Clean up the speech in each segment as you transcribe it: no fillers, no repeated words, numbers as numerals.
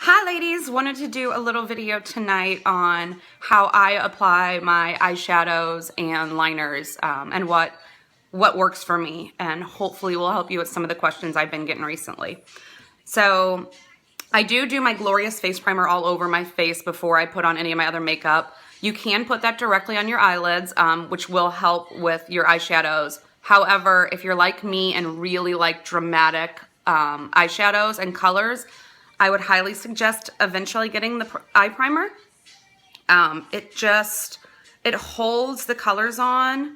Hi ladies, wanted to do a little video tonight on how I apply my eyeshadows and liners and what works for me, and hopefully will help you with some of the questions I've been getting recently. So I do my Glorious face primer all over my face before I put on any of my other makeup. You can put that directly on your eyelids, which will help with your eyeshadows. However, if you're like me and really like dramatic eyeshadows and colors, I would highly suggest eventually getting the eye primer. It holds the colors on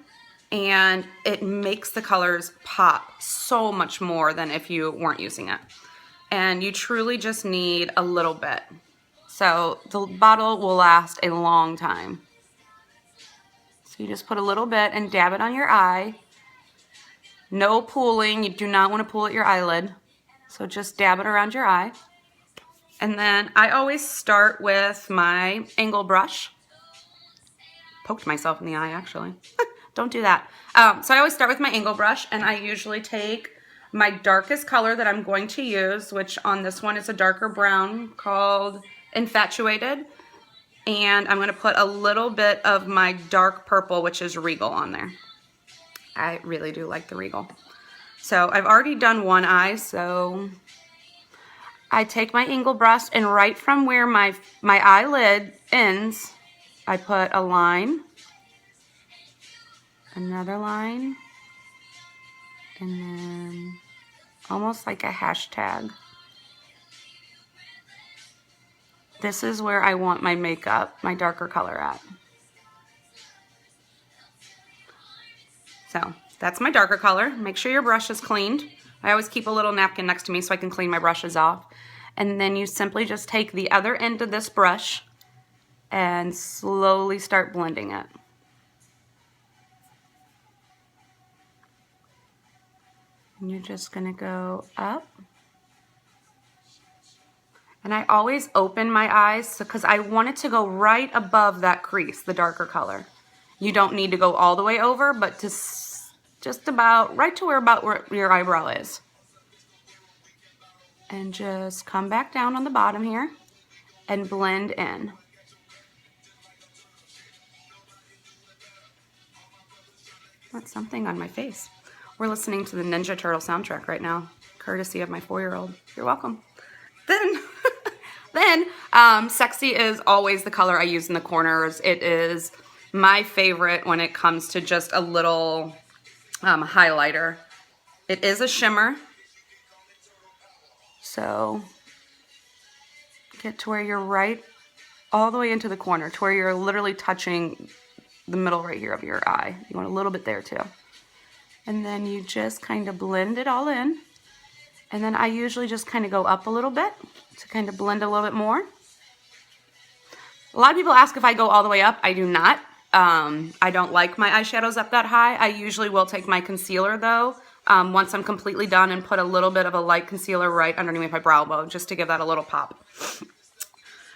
and it makes the colors pop so much more than if you weren't using it. And you truly just need a little bit. So the bottle will last a long time. So you just put a little bit and dab it on your eye. No pooling, you do not want to pool at your eyelid. So just dab it around your eye. And then I always start with my angle brush. Poked myself in the eye, actually. Don't do that. So I always start with my angle brush, and I usually take my darkest color that I'm going to use, which on this one is a darker brown called Infatuated. And I'm going to put a little bit of my dark purple, which is Regal, on there. I really do like the Regal. So I've already done one eye, so I take my angle brush, and right from where my eyelid ends, I put a line, another line, and then almost like a hashtag. This is where I want my makeup, my darker color at. So that's my darker color. Make sure your brush is cleaned. I always keep a little napkin next to me so I can clean my brushes off. And then you simply just take the other end of this brush and slowly start blending it. And you're just going to go up. And I always open my eyes because I want it to go right above that crease, the darker color. You don't need to go all the way over, but just about right to where your eyebrow is. And just come back down on the bottom here and blend in. That's something on my face. We're listening to the Ninja Turtle soundtrack right now, courtesy of my 4-year-old. You're welcome. Then, Sexy is always the color I use in the corners. It is my favorite when it comes to just a little highlighter. It is a shimmer. So get to where you're right all the way into the corner, to where you're literally touching the middle right here of your eye. You want a little bit there too. And then you just kind of blend it all in. And then I usually just kind of go up a little bit to kind of blend a little bit more. A lot of people ask if I go all the way up. I do not. I don't like my eyeshadows up that high. I usually will take my concealer though, once I'm completely done, and put a little bit of a light concealer right underneath my brow bone just to give that a little pop.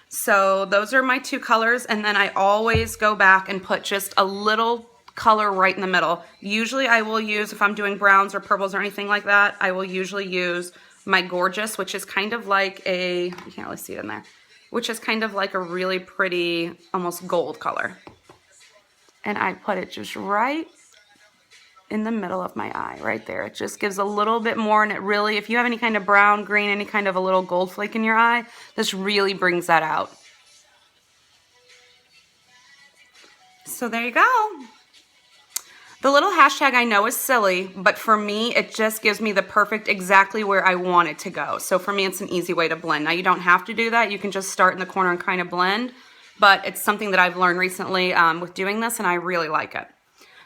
So those are my two colors, and then I always go back and put just a little color right in the middle. Usually I will use, if I'm doing browns or purples or anything like that, I will usually use my Gorgeous, which is kind of like a, you can't really see it in there, which is kind of like a really pretty, almost gold color. And I put it just right in the middle of my eye, right there. It just gives a little bit more, and it really, if you have any kind of brown, green, any kind of a little gold flake in your eye, this really brings that out. So there you go. The little hashtag I know is silly, but for me, it just gives me the perfect, exactly where I want it to go. So for me, it's an easy way to blend. Now, you don't have to do that. You can just start in the corner and kind of blend, but it's something that I've learned recently with doing this, and I really like it.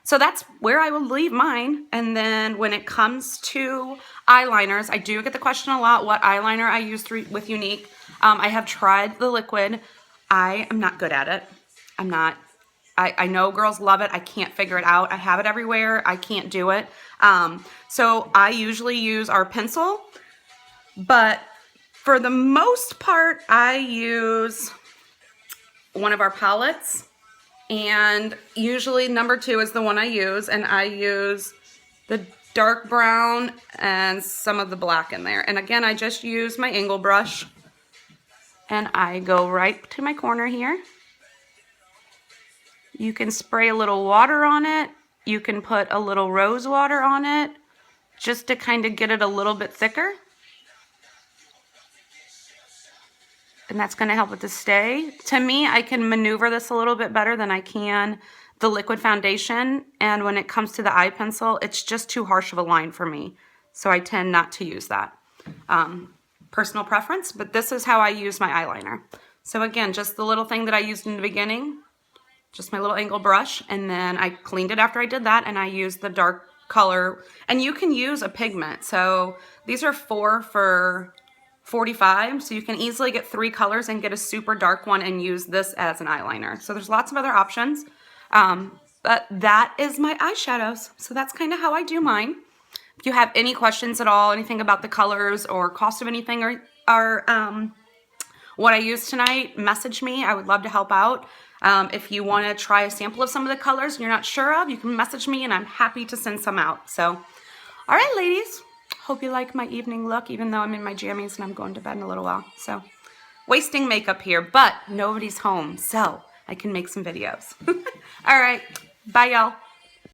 So that's where I will leave mine. And then when it comes to eyeliners, I do get the question a lot, what eyeliner I use with Younique. I have tried the liquid. I am not good at it. I'm not. I know girls love it. I can't figure it out. I have it everywhere. I can't do it. So I usually use our pencil, but for the most part, I use one of our palettes, and usually number 2 is the one I use, and I use the dark brown and some of the black in there. And again, I just use my angle brush And I go right to my corner here. You can spray a little water on it. You can put a little rose water on it just to kind of get it a little bit thicker. And that's going to help it to stay. To me, I can maneuver this a little bit better than I can the liquid foundation. And when it comes to the eye pencil, it's just too harsh of a line for me. So I tend not to use that. Personal preference, but this is how I use my eyeliner. So again, just the little thing that I used in the beginning, just my little angle brush, and then I cleaned it after I did that, and I used the dark color. And you can use a pigment. So these are 4 for $45, so you can easily get 3 colors and get a super dark one and use this as an eyeliner. So there's lots of other options, but that is my eyeshadows. So that's kind of how I do mine. If you have any questions at all, anything about the colors or cost of anything or what I used tonight, message me. I would love to help out. If you want to try a sample of some of the colors and you're not sure of, you can message me and I'm happy to send some out. So, all right, ladies. Hope you like my evening look, even though I'm in my jammies and I'm going to bed in a little while. So, wasting makeup here, but nobody's home, so I can make some videos. All right. Bye, y'all.